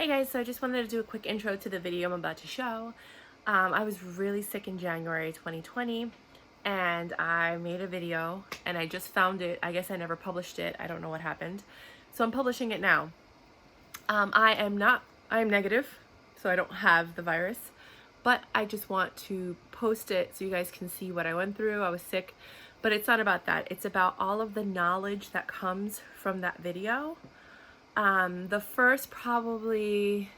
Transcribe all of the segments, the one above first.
Hey guys, so I just wanted to do a quick intro to the video I'm about to show. I was really sick in January 2020 and I made a video and I just found it. I guess I never published it. I don't know what happened. So I'm publishing it now. I am negative, so I don't have the virus, but I just want to post it so you guys can see what I went through. I was sick, but it's not about that. It's about all of the knowledge that comes from that video. The first probably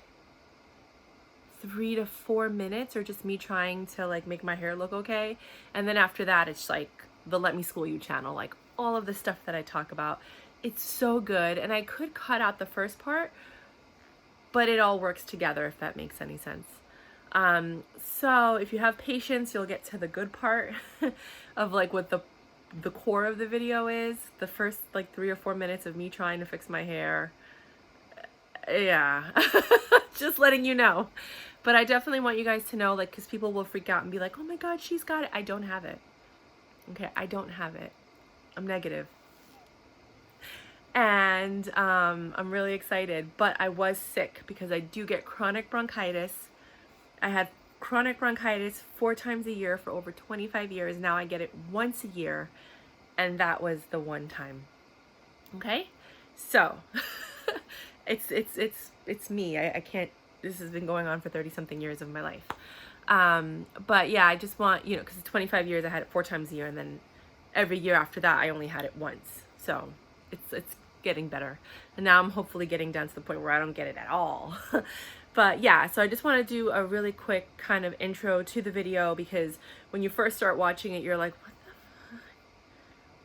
3 to 4 minutes are just me trying to like make my hair look okay, and then after that it's like the Let Me School You channel, like all of the stuff that I talk about. It's so good, and I could cut out the first part, but it all works together, if that makes any sense. So if you have patience, you'll get to the good part of like what the core of the video is. The first like 3 or 4 minutes of me trying to fix my hair, yeah. Just letting you know. But I definitely want you guys to know, like, because people will freak out and be like, oh my god, she's got it. I don't have it. Okay, I don't have it. I'm negative. And I'm really excited, but I was sick because I do get chronic bronchitis. I had chronic bronchitis 4 times a year for over 25 years. Now I get it once a year, and that was the one time. Okay? So, it's me. I can't, this has been going on for 30 something years of my life. But yeah, I just want, you know, because 25 years I had it 4 times a year, and then every year after that I only had it once. So it's getting better. And now I'm hopefully getting down to the point where I don't get it at all. But yeah, so I just want to do a really quick kind of intro to the video, because when you first start watching it, you're like, what the fuck?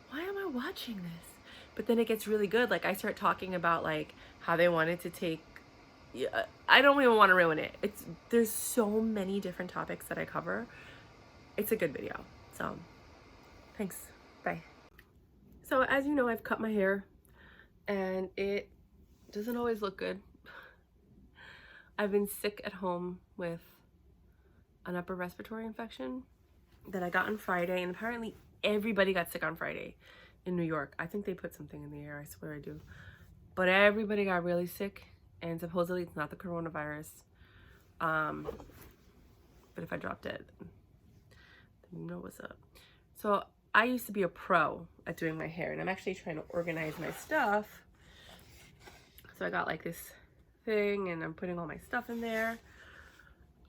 Why am I watching this? But then it gets really good. Like I start talking about like how they wanted to take, I don't even want to ruin it. There's so many different topics that I cover. It's a good video. So thanks. Bye. So as you know, I've cut my hair and it doesn't always look good. I've been sick at home with an upper respiratory infection that I got on Friday, and apparently everybody got sick on Friday in New York. I think they put something in the air, I swear I do. But everybody got really sick, and supposedly it's not the coronavirus. But if I drop dead, then you know what's up. So I used to be a pro at doing my hair, and I'm actually trying to organize my stuff. So I got like this thing, and I'm putting all my stuff in there.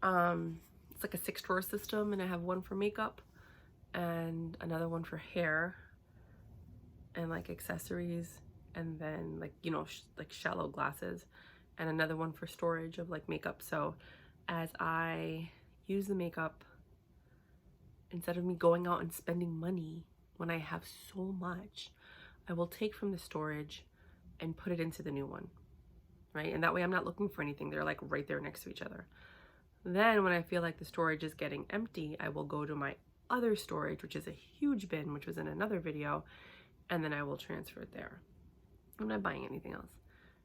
It's like a 6-drawer system, and I have one for makeup and another one for hair and like accessories, and then like, you know, like shallow glasses, and another one for storage of like makeup. So as I use the makeup, instead of me going out and spending money when I have so much, I will take from the storage and put it into the new one, right? And that way I'm not looking for anything. They're like right there next to each other. Then when I feel like the storage is getting empty, I will go to my other storage, which is a huge bin, which was in another video, and then I will transfer it there. I'm not buying anything else.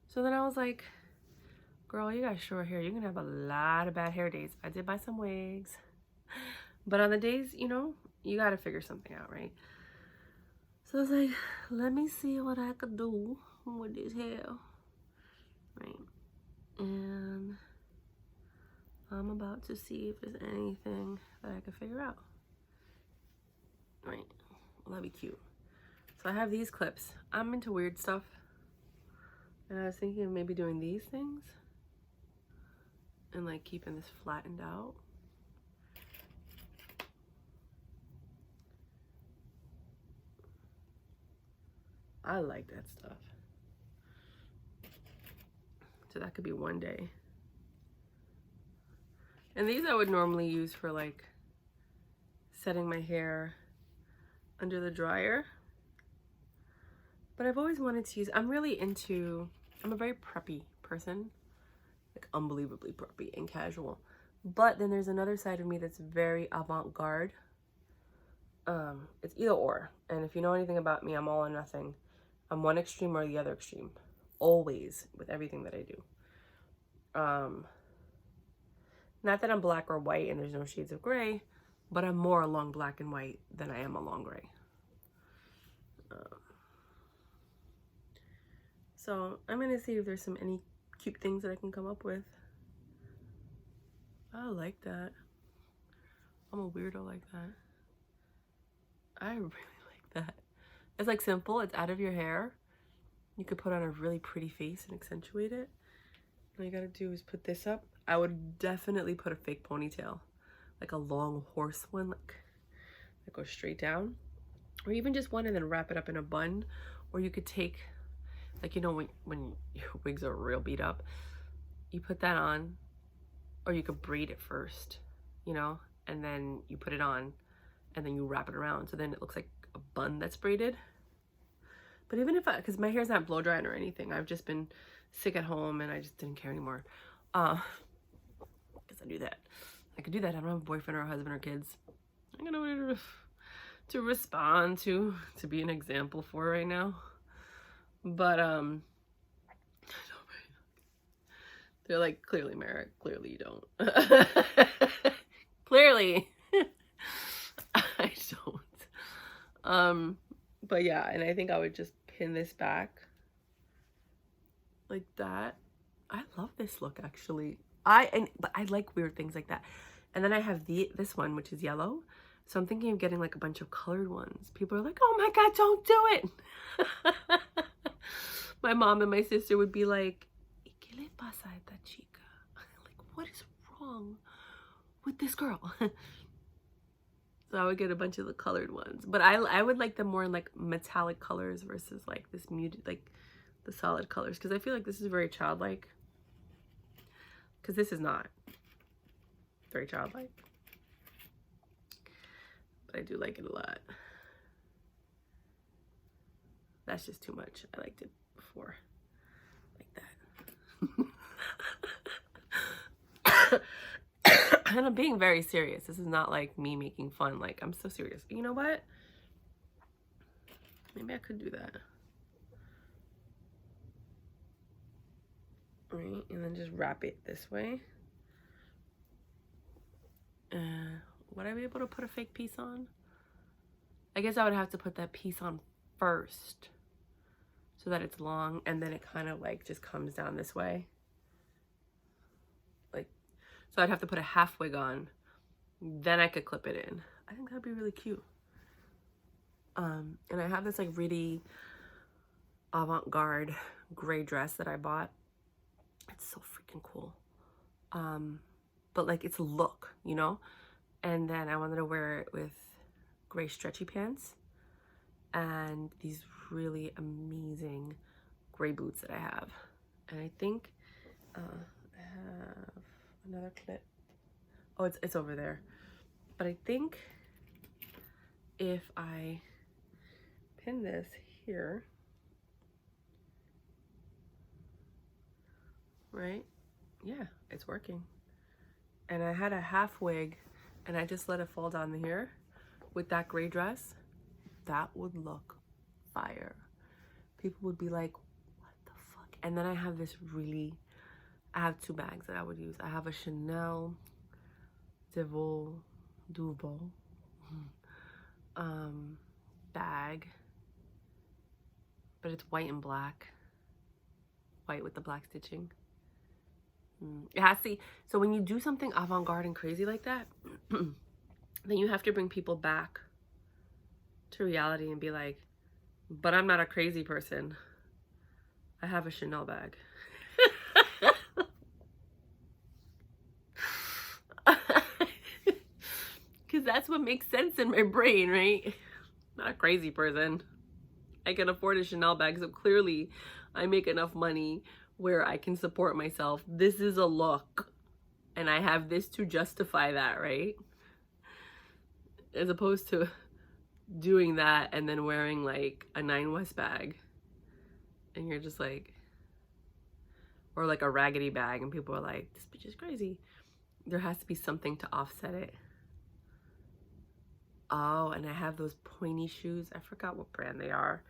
So then I was like, girl, you got short hair. You're gonna have a lot of bad hair days. I did buy some wigs, but on the days, you know, you gotta figure something out, right? So I was like, let me see what I could do with this hair, right? And I'm about to see if there's anything that I can figure out, right? Well, that'd be cute. So I have these clips. I'm into weird stuff, and I was thinking of maybe doing these things and like keeping this flattened out. I like that stuff. So that could be one day. And these I would normally use for like setting my hair under the dryer. But I've always wanted to use, I'm a very preppy person, like unbelievably preppy and casual. But then there's another side of me that's very avant-garde. It's either or. And if you know anything about me, I'm all or nothing. I'm one extreme or the other extreme. Always, with everything that I do. Not that I'm black or white and there's no shades of gray, but I'm more along black and white than I am along gray. So I'm gonna see if there's any cute things that I can come up with. I like that. I'm a weirdo like that. I really like that. It's like simple, it's out of your hair. You could put on a really pretty face and accentuate it. All you gotta do is put this up. I would definitely put a fake ponytail, like a long horse one, like that goes straight down, or even just one and then wrap it up in a bun. Or you could take, like, you know, when your wigs are real beat up, you put that on, or you could braid it first, you know, and then you put it on, and then you wrap it around, so then it looks like a bun that's braided. But even if because my hair's not blow drying or anything, I've just been sick at home and I just didn't care anymore. Because I do that. I could do that. I don't have a boyfriend or a husband or kids. I don't know what to respond to be an example for right now. But they're like, clearly, Merrick, clearly you don't. Clearly. I don't. But yeah, and I think I would just pin this back like that. I love this look, actually. But I like weird things like that. And then I have this one, which is yellow. So I'm thinking of getting like a bunch of colored ones. People are like, oh my God, don't do it. My mom and my sister would be like, ¿Qué le pasa a esta chica? Like, what is wrong with this girl? So I would get a bunch of the colored ones. But I would like them more in like metallic colors versus like this muted, like the solid colors. Because I feel like this is very childlike. Because this is not very childlike. But I do like it a lot. That's just too much. I liked it before. Like that. And I'm being very serious. This is not like me making fun. Like, I'm so serious. You know what? Maybe I could do that. Right, and then just wrap it this way. Would I be able to put a fake piece on? I guess I would have to put that piece on first so that it's long, and then it kind of like just comes down this way. Like, so I'd have to put a half wig on, then I could clip it in. I think that'd be really cute. And I have this like really avant-garde gray dress that I bought. It's so freaking cool. But like, it's a look, you know? And then I wanted to wear it with gray stretchy pants and these really amazing gray boots that I have. And I think I have another clip. Oh, it's over there. But I think if I pin this here, right? Yeah, it's working. And I had a half wig and I just let it fall down here with that gray dress. That would look fire. People would be like, what the fuck? And then I have this I have two bags that I would use. I have a Chanel Duval bag, but it's white and black. White with the black stitching. Yeah, see, so when you do something avant-garde and crazy like that, then you have to bring people back to reality and be like, but I'm not a crazy person. I have a Chanel bag. Because that's what makes sense in my brain, right? Not a crazy person. I can afford a Chanel bag, so clearly I make enough money where I can support myself. This is a look, and I have this to justify that, right? As opposed to doing that and then wearing like a 9 West bag, and you're just like, or like a raggedy bag, and people are like, this bitch is crazy. There has to be something to offset it. Oh, and I have those pointy shoes. I forgot what brand they are.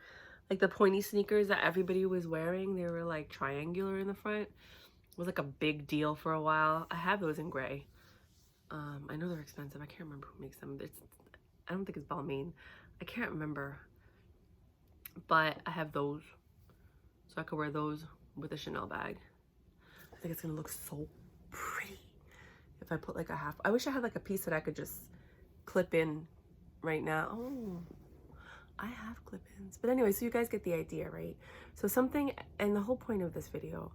Like the pointy sneakers that everybody was wearing. They were like triangular in the front. It was like a big deal for a while. I have those in gray. I know they're expensive. I can't remember who makes them. I don't think it's Balmain. I can't remember. But I have those. So I could wear those with a Chanel bag. I think it's gonna look so pretty if I put like a half. I wish I had like a piece that I could just clip in right now. Oh, I have clip-ins. But anyway, so you guys get the idea, right? So something, and the whole point of this video,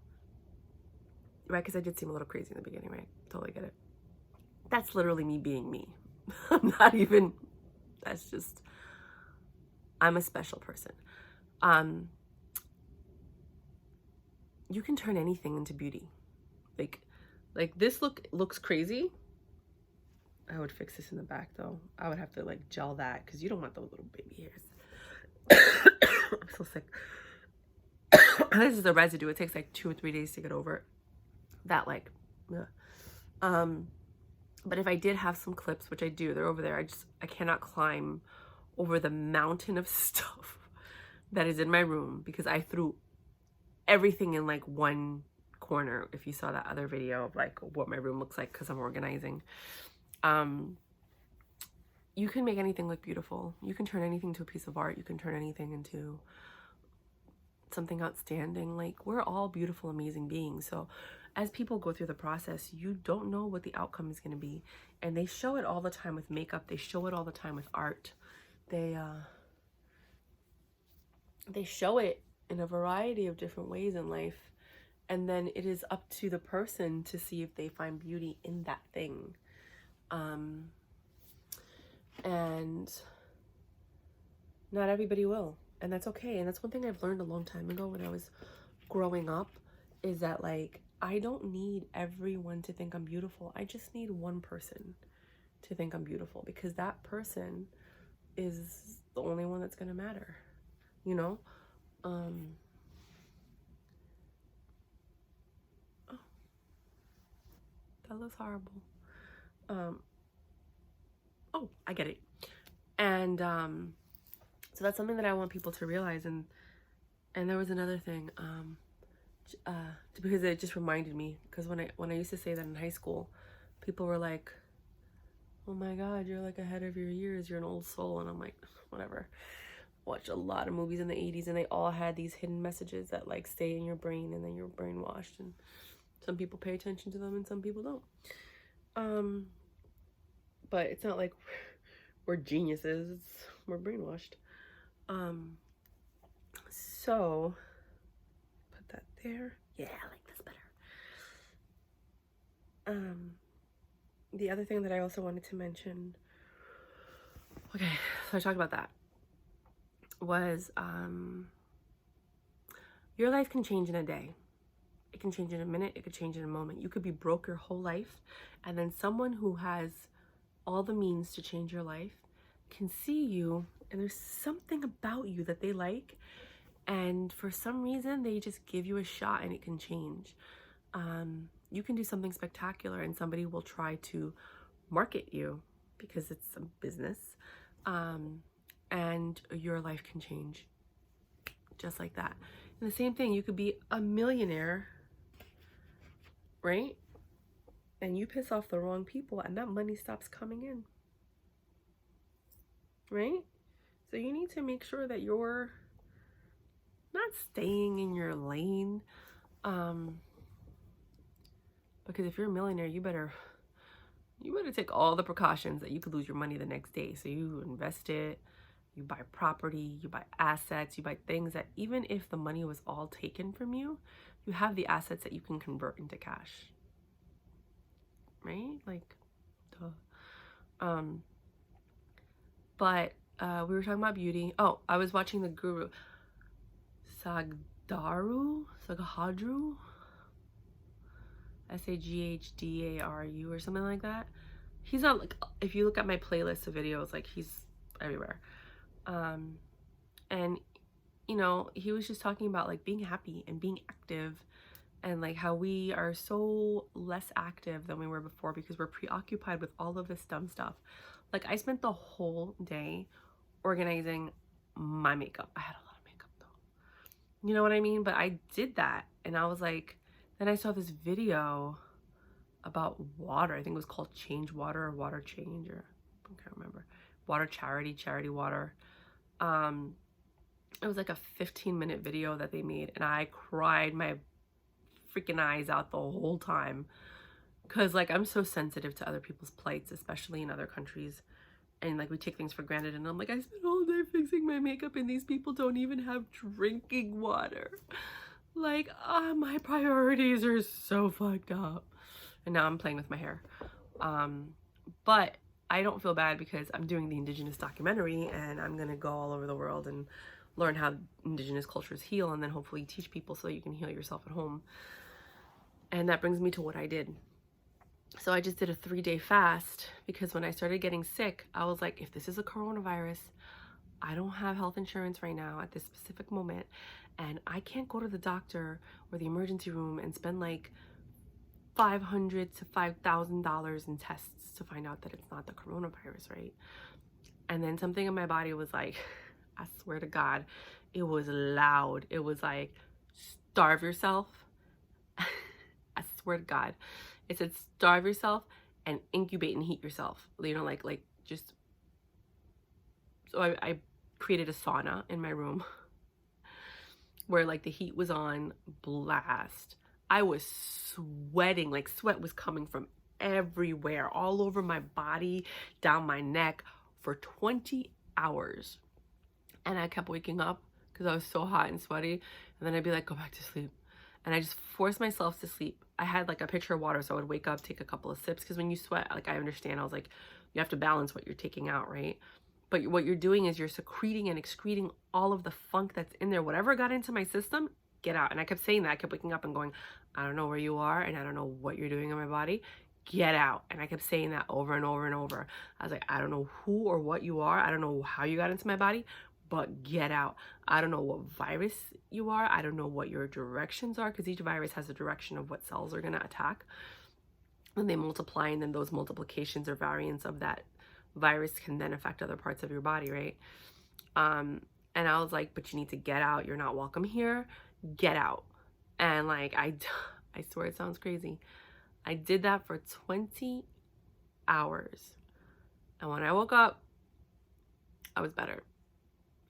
right, because I did seem a little crazy in the beginning, right? Totally get it. That's literally me being me. I'm not even, that's just, I'm a special person. You can turn anything into beauty. Like this looks crazy. I would fix this in the back though. I would have to like gel that because you don't want those little baby hairs. I'm so sick. This is the residue. It takes like 2 or 3 days to get over it. That like, yeah. But if I did have some clips, which I do, they're over there. I cannot climb over the mountain of stuff that is in my room because I threw everything in like one corner. If you saw that other video of like what my room looks like because I'm organizing. You can make anything look beautiful. You can turn anything to a piece of art. You can turn anything into something outstanding. Like, we're all beautiful, amazing beings. So as people go through the process, you don't know what the outcome is going to be. And they show it all the time with makeup. They show it all the time with art. They show it in a variety of different ways in life. And then it is up to the person to see if they find beauty in that thing. And not everybody will. And that's okay. And that's one thing I've learned a long time ago when I was growing up, is that like, I don't need everyone to think I'm beautiful. I just need one person to think I'm beautiful, because that person is the only one that's going to matter, you know? Oh, that looks horrible. Oh, I get it. And so that's something that I want people to realize. And there was another thing, because it just reminded me, because when I used to say that in high school, people were like, oh my God, you're like ahead of your years, you're an old soul. And I'm like, whatever. Watched a lot of movies in the 80s, and they all had these hidden messages that like stay in your brain, and then you're brainwashed, and some people pay attention to them and some people don't. But it's not like we're geniuses, we're brainwashed. So put that there. Yeah, I like this better. The other thing that I also wanted to mention, okay, so I talked about that, was your life can change in a day. It can change in a minute. It could change in a moment. You could be broke your whole life, and then someone who has all the means to change your life can see you, and there's something about you that they like, and for some reason they just give you a shot and it can change. You can do something spectacular and somebody will try to market you because it's a business, and your life can change just like that. And the same thing, you could be a millionaire, right? And you piss off the wrong people and that money stops coming in, right? So you need to make sure that you're not staying in your lane, because if you're a millionaire, you better take all the precautions that you could lose your money the next day. So you invest it, you buy property, you buy assets, you buy things that even if the money was all taken from you, you have the assets that you can convert into cash, right? Like, duh. But we were talking about beauty. Oh, I was watching the guru Saghdaru, Saghdaru, or something like that. He's not like, if you look at my playlist of videos, like he's everywhere. And you know, he was just talking about like being happy and being active, and like how we are so less active than we were before because we're preoccupied with all of this dumb stuff. Like, I spent the whole day organizing my makeup. I had a lot of makeup though. You know what I mean? But I did that, and I was like, then I saw this video about water. I think it was called Change Water or Water Change, or I can't remember. Water Charity Water. It was like a 15-minute video that they made, and I cried my freaking eyes out the whole time. Cause like I'm so sensitive to other people's plights, especially in other countries. And like we take things for granted, and I'm like, I spent all day fixing my makeup and these people don't even have drinking water. Like, my priorities are so fucked up. And now I'm playing with my hair. But I don't feel bad because I'm doing the Indigenous documentary, and I'm gonna go all over the world and learn how Indigenous cultures heal, and then hopefully teach people so you can heal yourself at home. And that brings me to what I did. So I just did a 3-day fast because when I started getting sick, I was like, if this is a coronavirus, I don't have health insurance right now at this specific moment, and I can't go to the doctor or the emergency room and spend like $500 to $5,000 in tests to find out that it's not the coronavirus, right? And then something in my body was like, I swear to God, it was loud. It was like, starve yourself. I swear to God. It said starve yourself and incubate and heat yourself. You know, like just. So I created a sauna in my room where like the heat was on blast. I was sweating, like sweat was coming from everywhere, all over my body, down my neck for 20 hours. And I kept waking up because I was so hot and sweaty. And then I'd be like, go back to sleep. And I just forced myself to sleep. I had like a pitcher of water, so I would wake up, take a couple of sips. Because when you sweat, like I understand, I was like, you have to balance what you're taking out, right? But what you're doing is you're secreting and excreting all of the funk that's in there. Whatever got into my system, get out. And I kept saying that. I kept waking up and going, I don't know where you are, and I don't know what you're doing in my body. Get out. And I kept saying that over and over and over. I was like, I don't know who or what you are. I don't know how you got into my body, but get out. I don't know what virus you are. I don't know what your directions are, because each virus has a direction of what cells are going to attack. And they multiply, and then those multiplications or variants of that virus can then affect other parts of your body, right? And I was like, but you need to get out. You're not welcome here. Get out. And like, I swear it sounds crazy. I did that for 20 hours. And when I woke up, I was better.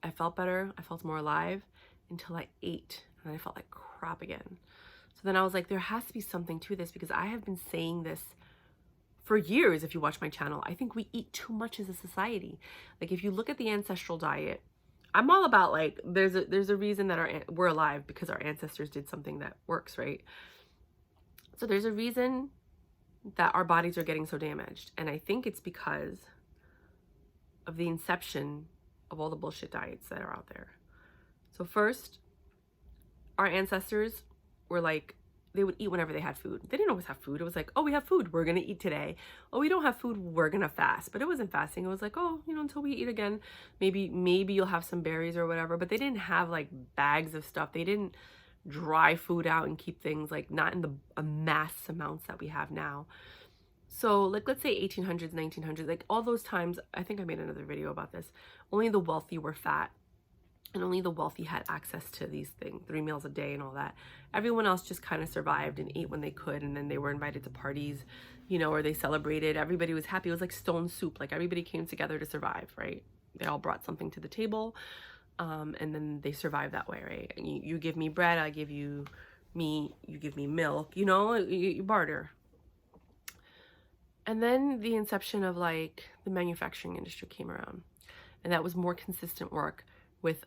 I felt better. I felt more alive until I ate. And then I felt like crap again. So then I was like, there has to be something to this, because I have been saying this for years. If you watch my channel, I think we eat too much as a society. Like if you look at the ancestral diet, I'm all about like, there's a reason that we're alive, because our ancestors did something that works, right? So there's a reason that our bodies are getting so damaged. And I think it's because of the inception of all the bullshit diets that are out there. So first, our ancestors were like, they would eat whenever they had food. They didn't always have food. It was like, oh, we have food, we're gonna eat today. Oh, we don't have food, we're gonna fast. But it wasn't fasting. It was like, oh, you know, until we eat again, maybe you'll have some berries or whatever. But they didn't have like bags of stuff. They didn't dry food out and keep things like not in the mass amounts that we have now. So like, let's say 1800s, 1900s, like all those times, I think I made another video about this, only the wealthy were fat. And only the wealthy had access to these things, 3 meals a day and all that. Everyone else just kind of survived and ate when they could. And then they were invited to parties, you know, or they celebrated. Everybody was happy. It was like stone soup. Like everybody came together to survive, right? They all brought something to the table. And then they survived that way, right? And you give me bread, I give you meat, you give me milk, you know, you barter. And then the inception of like the manufacturing industry came around. And that was more consistent work with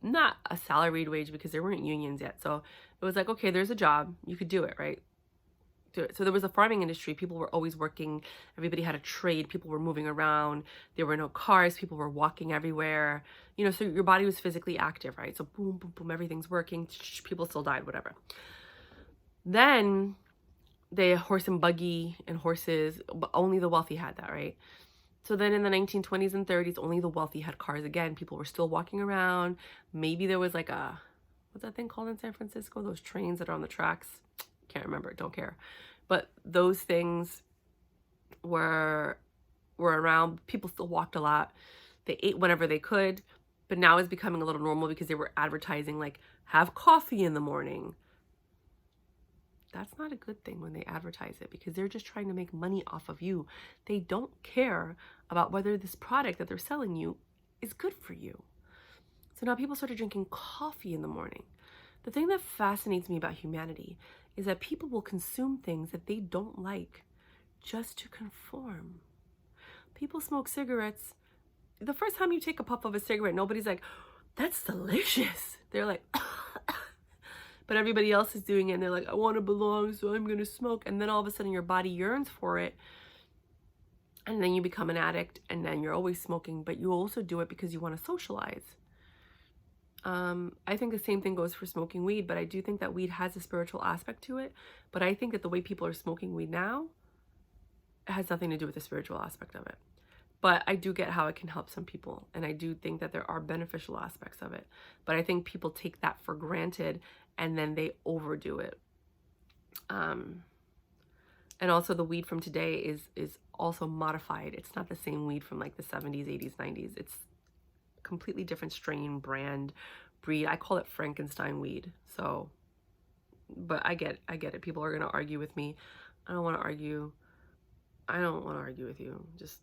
not a salaried wage, because there weren't unions yet. So it was like, okay, there's a job, you could do it, right? Do it. So there was a farming industry. People were always working. Everybody had a trade. People were moving around. There were no cars. People were walking everywhere. You know, so your body was physically active, right? So boom, boom, boom, everything's working. People still died, whatever. Then the horse and buggy and horses, but only the wealthy had that, right? So then in the 1920s and 30s, only the wealthy had cars again. People were still walking around. Maybe there was like what's that thing called in San Francisco? Those trains that are on the tracks. Can't remember, don't care. But those things were around. People still walked a lot. They ate whenever they could. But now it's becoming a little normal because they were advertising like, have coffee in the morning. That's not a good thing when they advertise it, because they're just trying to make money off of you. They don't care about whether this product that they're selling you is good for you. So now people started drinking coffee in the morning. The thing that fascinates me about humanity is that people will consume things that they don't like just to conform. People smoke cigarettes. The first time you take a puff of a cigarette, nobody's like, that's delicious. They're like, but everybody else is doing it and they're like, I want to belong, so I'm going to smoke. And then all of a sudden your body yearns for it. And then you become an addict, and then you're always smoking, but you also do it because you want to socialize. I think the same thing goes for smoking weed, but I do think that weed has a spiritual aspect to it. But I think that the way people are smoking weed now has nothing to do with the spiritual aspect of it. But I do get how it can help some people, and I do think that there are beneficial aspects of it. But I think people take that for granted, and then they overdo it. And also the weed from today is also modified. It's not the same weed from like the 70s, 80s, 90s. It's completely different strain, brand, breed. I call it Frankenstein weed. So, but I get it. People are going to argue with me. I don't want to argue. I don't want to argue with you. Just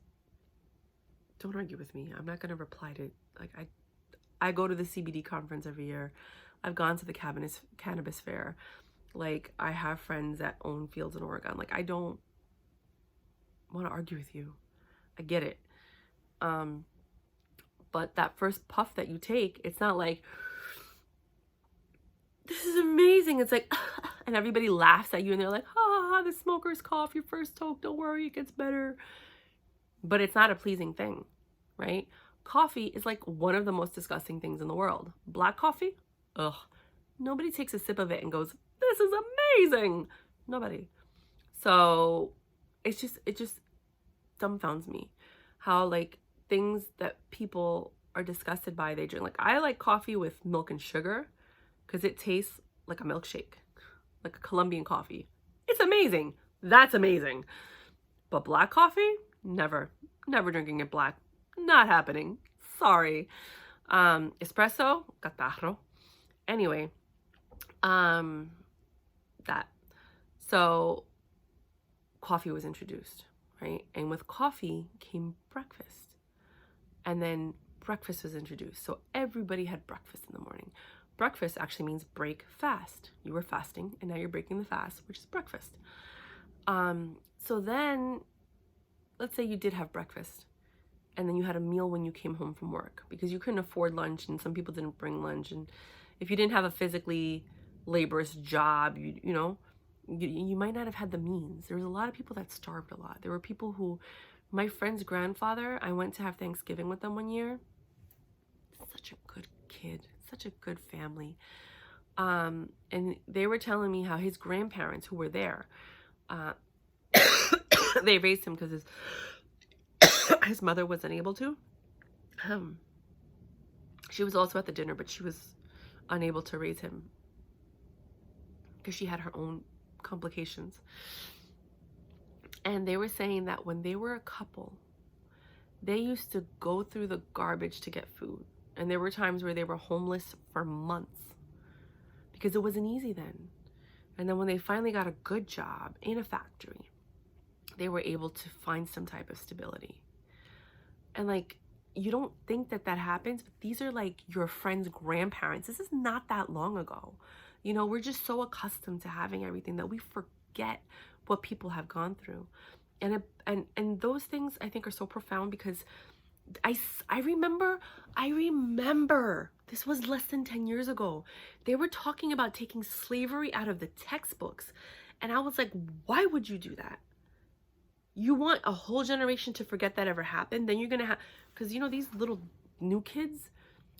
don't argue with me. I'm not going to reply to, like, I go to the CBD conference every year. I've gone to the cannabis fair. Like, I have friends that own fields in Oregon. Like, I don't want to argue with you. I get it. But that first puff that you take, it's not like, this is amazing. It's like, and everybody laughs at you and they're like, ha, the smoker's cough, your first toke, don't worry, it gets better. But it's not a pleasing thing, right? Coffee is like one of the most disgusting things in the world. Black coffee, ugh. Nobody takes a sip of it and goes, this is amazing. Nobody. So it just dumbfounds me how, like, things that people are disgusted by, they drink. Like, I like coffee with milk and sugar because it tastes like a milkshake, like a Colombian coffee. It's amazing. That's amazing. But black coffee, never drinking it black. Not happening. Sorry. Espresso, catarro. Anyway, that. So coffee was introduced, right? And with coffee came breakfast. And then breakfast was introduced. So everybody had breakfast in the morning. Breakfast actually means break fast. You were fasting and now you're breaking the fast, which is breakfast. So then let's say you did have breakfast and then you had a meal when you came home from work because you couldn't afford lunch and some people didn't bring lunch. And if you didn't have a physically laborious job, you might not have had the means. There was a lot of people that starved a lot. There were people who, my friend's grandfather, I went to have Thanksgiving with them one year. Such a good kid, such a good family. And they were telling me how his grandparents who were there, they raised him because his mother wasn't able to. She was also at the dinner, but she was unable to raise him because she had her own complications. And they were saying that when they were a couple, they used to go through the garbage to get food. And there were times where they were homeless for months because it wasn't easy then. And then when they finally got a good job in a factory, they were able to find some type of stability. And like, you don't think that happens, but these are like your friend's grandparents. This is not that long ago. We're just so accustomed to having everything that we forget what people have gone through. And those things I think are so profound because I remember this was less than 10 years ago. They were talking about taking slavery out of the textbooks. And I was like, why would you do that? You want a whole generation to forget that ever happened? Then you're going to have, because these little new kids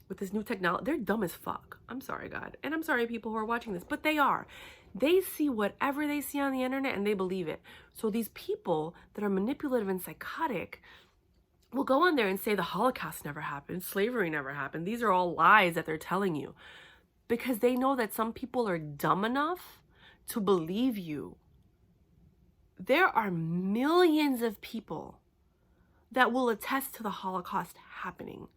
with this new technology, they're dumb as fuck. I'm sorry, God. And I'm sorry, people who are watching this, but they are. They see whatever they see on the internet and they believe it. So these people that are manipulative and psychotic will go on there and say the Holocaust never happened, slavery never happened. These are all lies that they're telling you because they know that some people are dumb enough to believe you. There are millions of people that will attest to the Holocaust happening.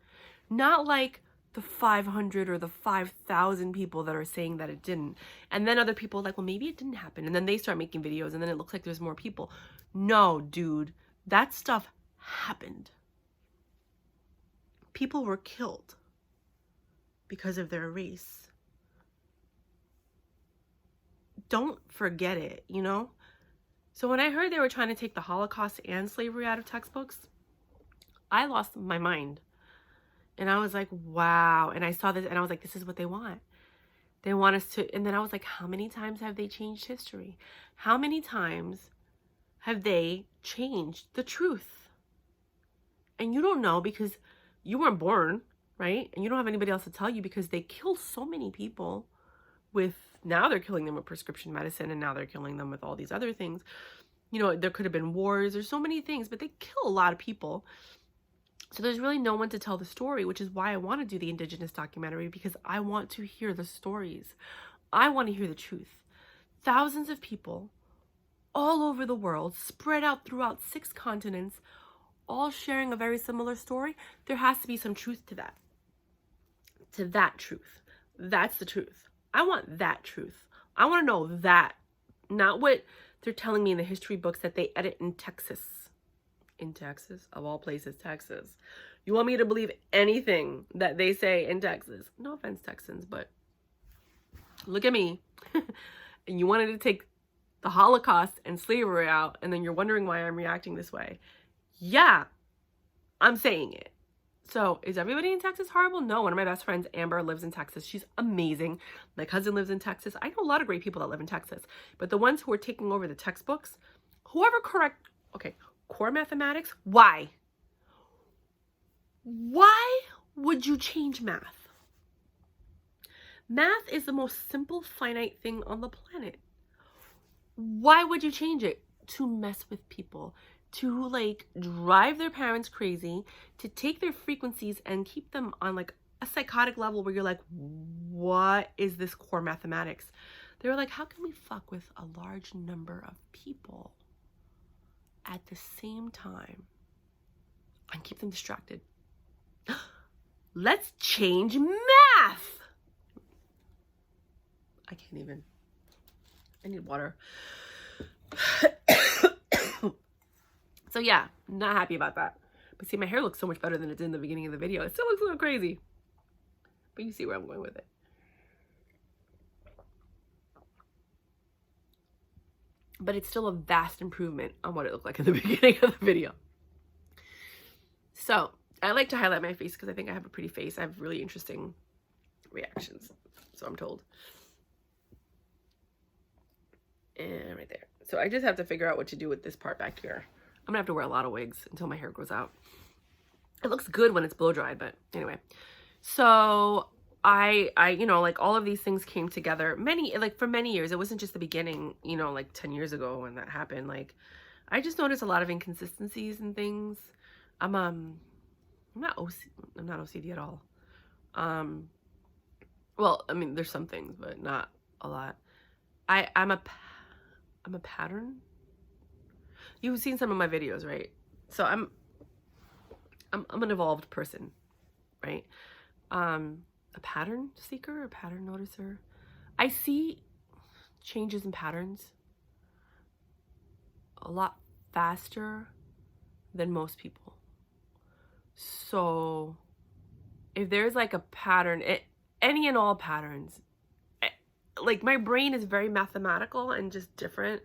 Not like the 500 or the 5,000 people that are saying that it didn't. And then other people are like, well, maybe it didn't happen. And then they start making videos and then it looks like there's more people. No, dude, that stuff happened. People were killed because of their race. don't forget it, you know? So when I heard they were trying to take the Holocaust and slavery out of textbooks, I lost my mind. And I was like, wow. And I saw this and I was like, this is what they want. They want us to, and then I was like, how many times have they changed history? How many times have they changed the truth? And you don't know because you weren't born, right? And you don't have anybody else to tell you because they killed so many people with, now they're killing them with prescription medicine, and now they're killing them with all these other things. You know, there could have been wars, there's so many things, but they kill a lot of people. So there's really no one to tell the story, which is why I want to do the Indigenous documentary, because I want to hear the stories. I want to hear the truth. Thousands of people all over the world, spread out throughout 6 continents, all sharing a very similar story. There has to be some truth to that. To that truth. That's the truth. I want that truth. I want to know that, not what they're telling me in the history books that they edit in Texas. In Texas, of all places, Texas. You want me to believe anything that they say in Texas? No offense, Texans, but look at me. And you wanted to take the Holocaust and slavery out, and then you're wondering why I'm reacting this way. Yeah, I'm saying it. So is everybody in Texas horrible? No. One of my best friends, Amber, lives in Texas. She's amazing. My cousin lives in Texas. I know a lot of great people that live in Texas. But the ones who are taking over the textbooks, core mathematics, why? Why would you change math? Math is the most simple, finite thing on the planet. Why would you change it? To mess with people. To like drive their parents crazy, to take their frequencies and keep them on like a psychotic level where you're like, what is this core mathematics? They were like, how can we fuck with a large number of people at the same time and keep them distracted? Let's change math. I can't even. I need water. So yeah, not happy about that. But see, my hair looks so much better than it did in the beginning of the video. It still looks a little crazy. But you see where I'm going with it. But it's still a vast improvement on what it looked like in the beginning of the video. So I like to highlight my face because I think I have a pretty face. I have really interesting reactions, so I'm told. And right there. So I just have to figure out what to do with this part back here. I'm gonna have to wear a lot of wigs until my hair grows out. It looks good when it's blow dried, but anyway. So I you know, like all of these things came together for many years. It wasn't just the beginning, you know, like 10 years ago when that happened. Like I just noticed a lot of inconsistencies and things. I'm not OCD at all. Well, I mean, there's some things, but not a lot. I'm a pattern. You've seen some of my videos, right? So I'm an evolved person, right? A pattern seeker, a pattern noticer. I see changes in patterns a lot faster than most people. So if there's like a pattern, any and all patterns, like my brain is very mathematical and just different.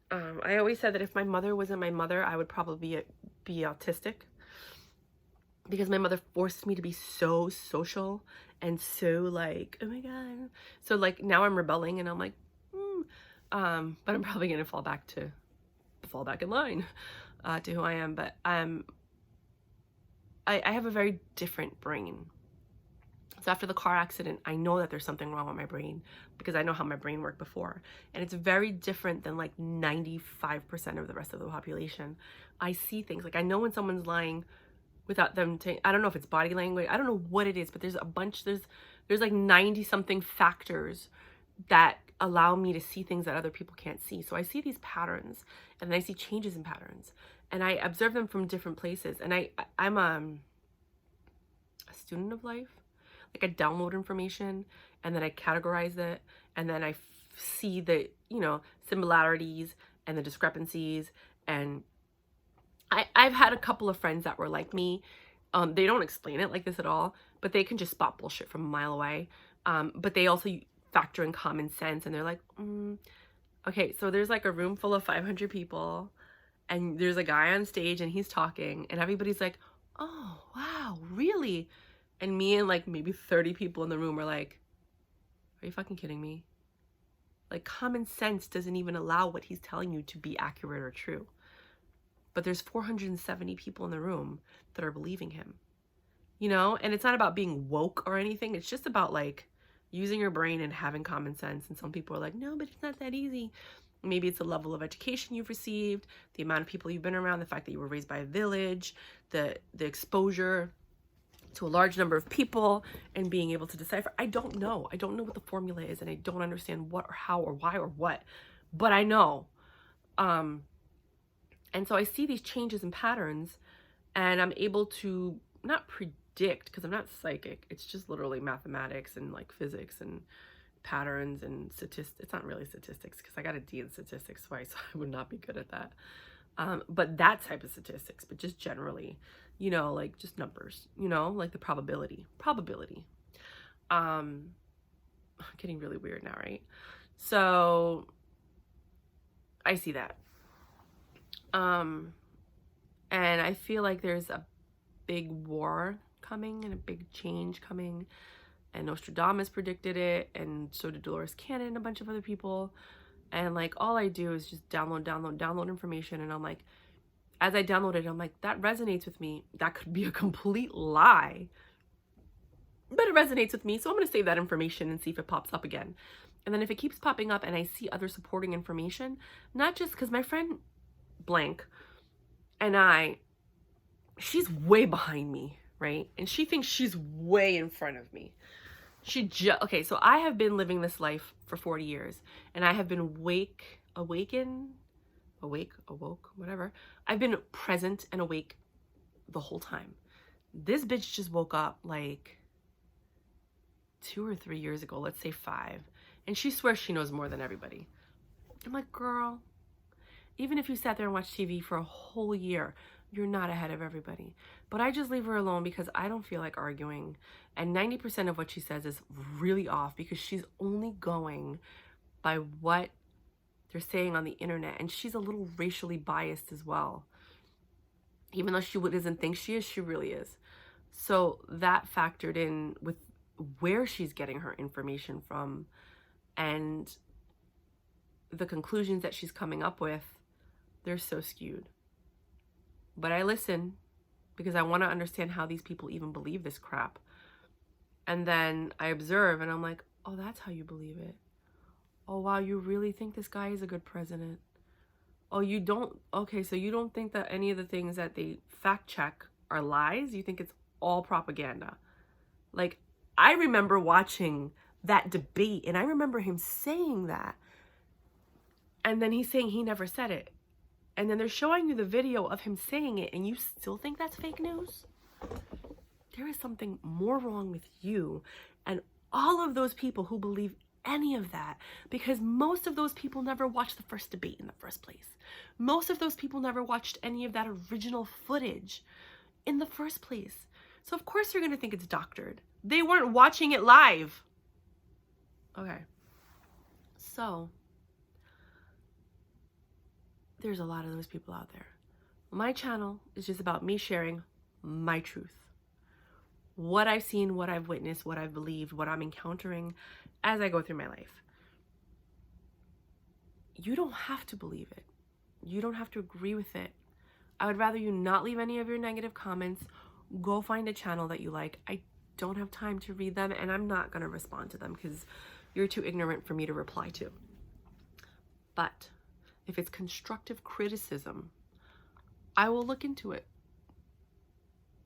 I always said that if my mother wasn't my mother, I would probably be autistic, because my mother forced me to be so social and so like, oh my God. So like now I'm rebelling and I'm like, but I'm probably going to fall back in line to who I am. But I have a very different brain. So after the car accident, I know that there's something wrong with my brain because I know how my brain worked before. And it's very different than like 95% of the rest of the population. I see things. Like I know when someone's lying without them I don't know if it's body language. I don't know what it is, but there's a bunch, there's like 90 something factors that allow me to see things that other people can't see. So I see these patterns and then I see changes in patterns and I observe them from different places. And I'm a student of life. Like I download information and then I categorize it and then I see the, you know, similarities and the discrepancies. And I've had a couple of friends that were like me. They don't explain it like this at all, but they can just spot bullshit from a mile away. But they also factor in common sense, and they're like, okay, so there's like a room full of 500 people, and there's a guy on stage and he's talking, and everybody's like, oh, wow, really? And me and like maybe 30 people in the room are like, are you fucking kidding me? Like, common sense doesn't even allow what he's telling you to be accurate or true. But there's 470 people in the room that are believing him, you know? And it's not about being woke or anything. It's just about like using your brain and having common sense. And some people are like, no, but it's not that easy. Maybe it's the level of education you've received, the amount of people you've been around, the fact that you were raised by a village, the exposure to a large number of people, and being able to decipher. I don't know. I don't know what the formula is, and I don't understand what or how or why or what, but I know. And so I see these changes and patterns, and I'm able to not predict, because I'm not psychic. It's just literally mathematics and like physics and patterns and statistics. It's not really statistics, because I got a D in statistics twice, so I would not be good at that. But that type of statistics, but just generally, you know, like just numbers, you know, like the probability. Getting really weird now, right? So I see that. And I feel like there's a big war coming and a big change coming, and Nostradamus predicted it, and so did Dolores Cannon and a bunch of other people. And like all I do is just download information, and I'm like, as I download it, I'm like, that resonates with me. That could be a complete lie, but it resonates with me, so I'm going to save that information and see if it pops up again. And then if it keeps popping up and I see other supporting information, not just because my friend blank and she's way behind me, right? And she thinks she's way in front of me. Okay, so I have been living this life for 40 years, and I have been awoke, whatever. I've been present and awake the whole time. This bitch just woke up like 2 or 3 years ago, let's say 5, and she swears she knows more than everybody. I'm like, girl, even if you sat there and watched TV for a whole year, you're not ahead of everybody. But I just leave her alone because I don't feel like arguing. And 90% of what she says is really off, because she's only going by what they're saying on the internet. And she's a little racially biased as well. Even though she doesn't think she is, she really is. So that factored in with where she's getting her information from and the conclusions that she's coming up with, they're so skewed. But I listen because I want to understand how these people even believe this crap. And then I observe and I'm like, oh, that's how you believe it. Oh, wow, you really think this guy is a good president? Oh, you don't? Okay, so you don't think that any of the things that they fact check are lies? You think it's all propaganda? Like, I remember watching that debate, and I remember him saying that. And then he's saying he never said it. And then they're showing you the video of him saying it, and you still think that's fake news? There is something more wrong with you and all of those people who believe any of that, because most of those people never watched the first debate in the first place. Most of those people never watched any of that original footage in the first place. So of course you're going to think it's doctored. They weren't watching it live. Okay. So there's a lot of those people out there. My channel is just about me sharing my truth. What I've seen, what I've witnessed, what I've believed, what I'm encountering as I go through my life. You don't have to believe it. You don't have to agree with it. I would rather you not leave any of your negative comments. Go find a channel that you like. I don't have time to read them, and I'm not going to respond to them because you're too ignorant for me to reply to. But if it's constructive criticism, I will look into it.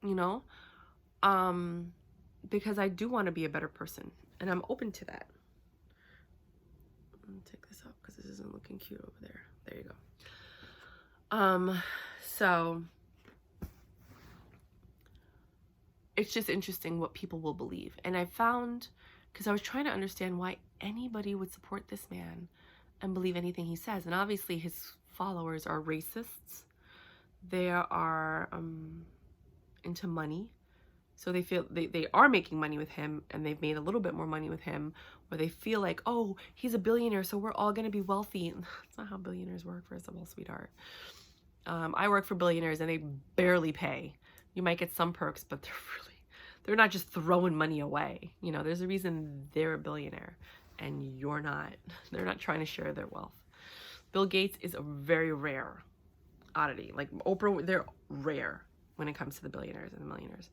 You know? Because I do want to be a better person, and I'm open to that. Let me take this up because this isn't looking cute over there. There you go. So it's just interesting what people will believe. And I found, because I was trying to understand why anybody would support this man and believe anything he says. And obviously his followers are racists. They are into money. So they feel they are making money with him, and they've made a little bit more money with him or they feel like, oh, he's a billionaire, so we're all going to be wealthy. That's not how billionaires work, first of all, sweetheart. I work for billionaires and they barely pay. You might get some perks, but they're not just throwing money away. You know, there's a reason they're a billionaire and you're not. They're not trying to share their wealth. Bill Gates is a very rare oddity. Like Oprah, they're rare when it comes to the billionaires and the millionaires.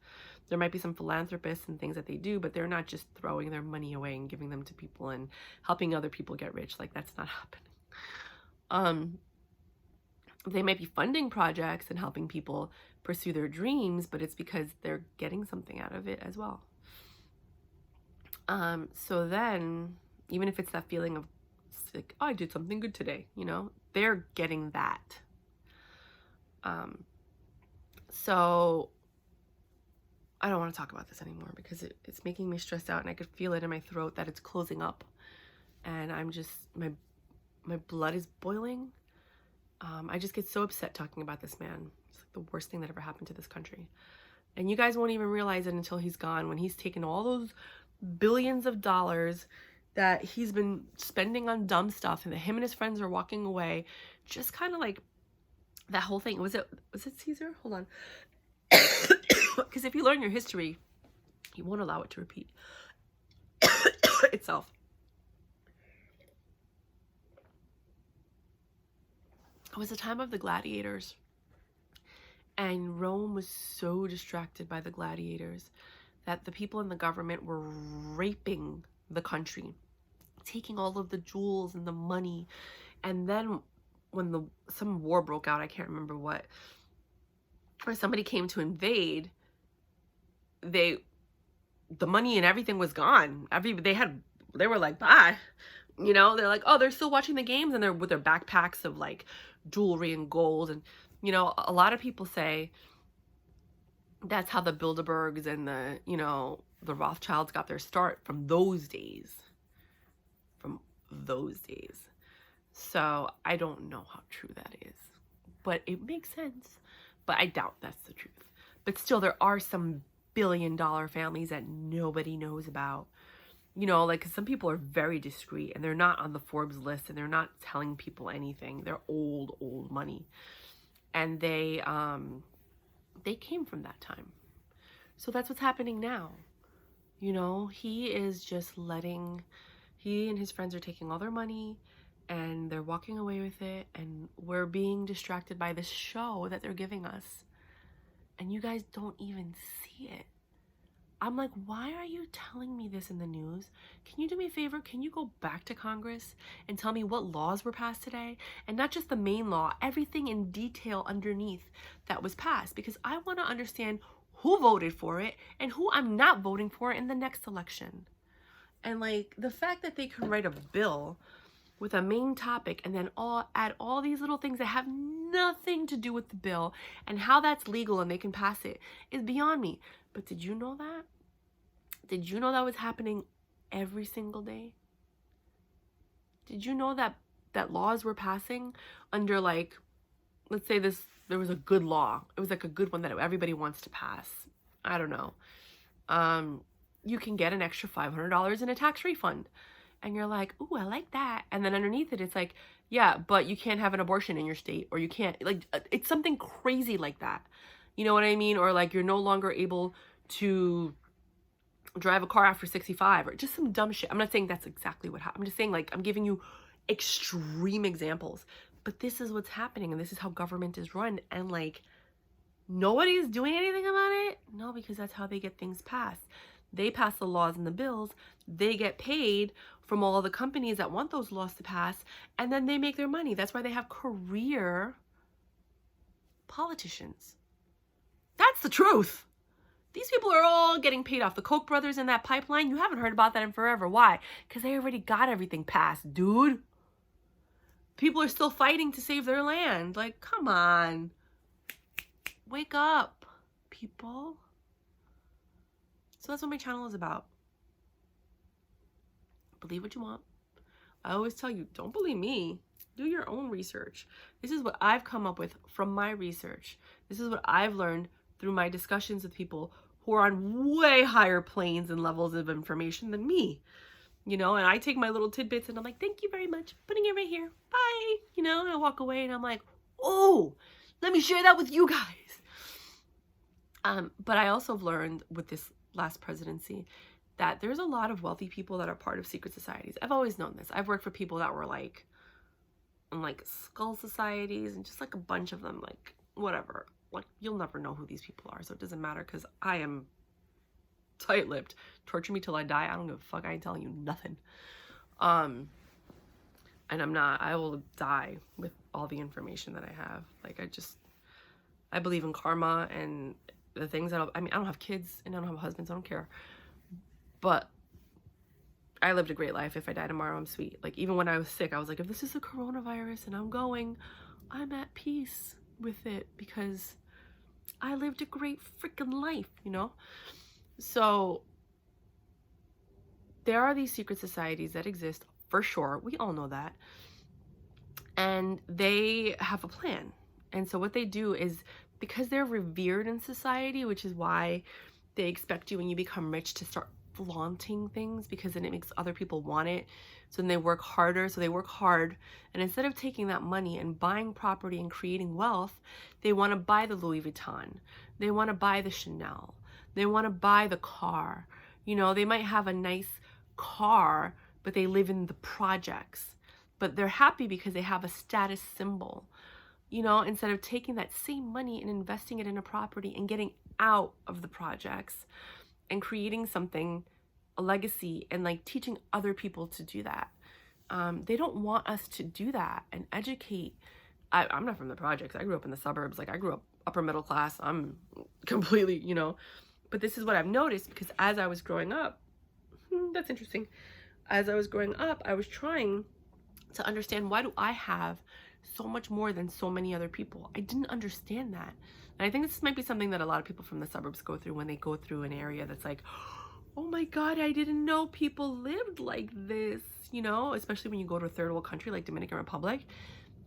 There might be some philanthropists and things that they do, but they're not just throwing their money away and giving them to people and helping other people get rich. Like, that's not happening. They might be funding projects and helping people pursue their dreams, but it's because they're getting something out of it as well. So then, even if it's that feeling of like, oh, I did something good today, you know, they're getting that. So I don't want to talk about this anymore because it's making me stressed out, and I could feel it in my throat that it's closing up, and I'm just, my blood is boiling. I just get so upset talking about this man. It's like the worst thing that ever happened to this country. And you guys won't even realize it until he's gone, when he's taken all those billions of dollars that he's been spending on dumb stuff, and that him and his friends are walking away. Just kind of like that whole thing. Was it Caesar? Hold on. Because if you learn your history, you won't allow it to repeat itself. It was the time of the gladiators, and Rome was so distracted by the gladiators that the people in the government were raping the country, taking all of the jewels and the money. And then when some war broke out, I can't remember what, or somebody came to invade, the money and everything was gone. They were like, bye. You know, they're like, oh, they're still watching the games, and they're with their backpacks of like jewelry and gold. And, you know, a lot of people say that's how the Bilderbergs and the, you know, the Rothschilds got their start, from those days. So I don't know how true that is, but it makes sense. But I doubt that's the truth. But still, there are some billion-dollar families that nobody knows about. You know, like, 'cause some people are very discreet and they're not on the Forbes list and they're not telling people anything. They're old money. And they came from that time. So that's what's happening now. You know, he is just he and his friends are taking all their money and they're walking away with it, and we're being distracted by this show that they're giving us. And you guys don't even see it. I'm like, why are you telling me this in the news? Can you do me a favor? Can you go back to Congress and tell me what laws were passed today? And not just the main law, everything in detail underneath that was passed. Because I want to understand who voted for it and who I'm not voting for in the next election. And like, the fact that they can write a bill with a main topic and then add all these little things that have nothing to do with the bill and how that's legal and they can pass it is beyond me. But did you know that? Did you know that was happening every single day? Did you know that laws were passing under, like, let's say there was a good law. It was like a good one that everybody wants to pass. I don't know. You can get an extra $500 in a tax refund. And you're like, ooh, I like that. And then underneath it, it's like, yeah, but you can't have an abortion in your state, or you can't, like, it's something crazy like that. You know what I mean? Or like, you're no longer able to drive a car after 65, or just some dumb shit. I'm not saying that's exactly what happened. I'm just saying, like, I'm giving you extreme examples. But this is what's happening, and this is how government is run. And like, nobody's doing anything about it? No, because that's how they get things passed. They pass the laws and the bills. They get paid from all the companies that want those laws to pass, and then they make their money. That's why they have career politicians. That's the truth. These people are all getting paid off. The Koch brothers in that pipeline, you haven't heard about that in forever. Why? Because they already got everything passed, dude. People are still fighting to save their land. Like, come on. Wake up, people. So that's what my channel is about. Believe what you want. I always tell you, don't believe me. Do your own research. This is what I've come up with from my research. This is what I've learned through my discussions with people who are on way higher planes and levels of information than me. you know, and I take my little tidbits and I'm like, thank you very much, putting it right here, bye, you know, and I walk away and I'm like, oh, let me share that with you guys. But I also have learned with this last presidency that there's a lot of wealthy people that are part of secret societies. I've always known this. I've worked for people that were like in like skull societies and just like a bunch of them, like whatever. Like you'll never know who these people are, so it doesn't matter because I am tight-lipped. Torture me till I die. I don't give a fuck. I ain't telling you nothing. And I'm not. I will die with all the information that I have. Like I believe in karma and the things that I mean, I don't have kids and I don't have husbands. I don't care. But I lived a great life. If I die tomorrow, I'm sweet. Like even when I was sick, I was like, if this is a coronavirus and I'm going, I'm at peace with it because I lived a great freaking life, you know? So there are these secret societies that exist for sure. We all know that. And they have a plan. And so what they do is, because they're revered in society, which is why they expect you when you become rich to start flaunting things, because then it makes other people want it. So then they work harder. So they work hard. And instead of taking that money and buying property and creating wealth, they want to buy the Louis Vuitton. They want to buy the Chanel. They want to buy the car. You know, they might have a nice car, but they live in the projects. But they're happy because they have a status symbol. You know, instead of taking that same money and investing it in a property and getting out of the projects and creating something, a legacy, and like teaching other people to do that. They don't want us to do that and educate. I'm not from the projects. I grew up in the suburbs. Like I grew up upper middle class. I'm completely, you know, but this is what I've noticed because as I was growing up, that's interesting. As I was growing up, I was trying to understand, why do I have so much more than so many other people? I didn't understand that. And I think this might be something that a lot of people from the suburbs go through when they go through an area that's like, oh my God, I didn't know people lived like this, you know, especially when you go to a third world country like Dominican Republic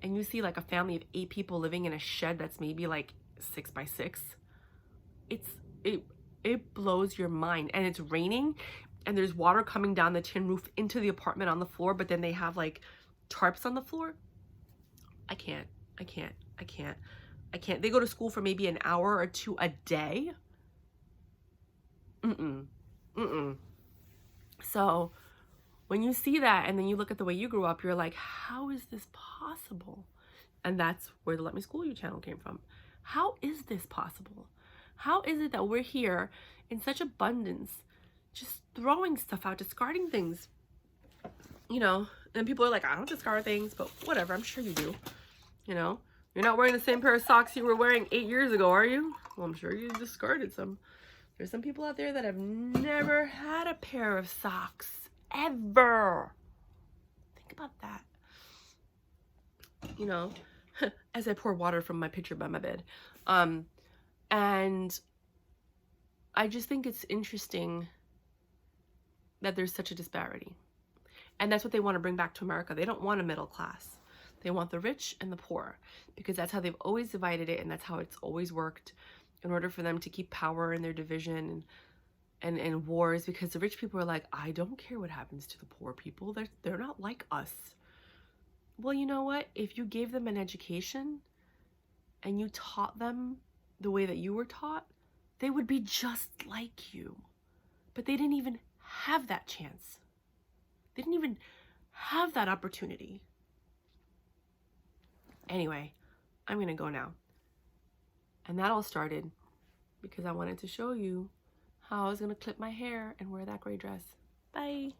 and you see like a family of 8 people living in a shed that's maybe like 6 by 6. It blows your mind. And it's raining and there's water coming down the tin roof into the apartment on the floor, but then they have like tarps on the floor. I can't. They go to school for maybe an hour or 2 a day. So when you see that and then you look at the way you grew up, you're like, how is this possible? And that's where the Let Me School You channel came from. How is this possible? How is it that we're here in such abundance, just throwing stuff out, discarding things, you know? And people are like, I don't discard things, but whatever, I'm sure you do. You know, you're not wearing the same pair of socks you were wearing 8 years ago, are you? Well, I'm sure you discarded some. There's some people out there that have never had a pair of socks, ever. Think about that. You know, as I pour water from my pitcher by my bed. And I just think it's interesting that there's such a disparity. And that's what they want to bring back to America. They don't want a middle class. They want the rich and the poor, because that's how they've always divided it, and that's how it's always worked in order for them to keep power in their division and wars, because the rich people are like, I don't care what happens to the poor people. They're not like us. Well, you know what? If you gave them an education and you taught them the way that you were taught, they would be just like you. But they didn't even have that chance. They didn't even have that opportunity. Anyway, I'm going to go now. And that all started because I wanted to show you how I was going to clip my hair and wear that gray dress. Bye.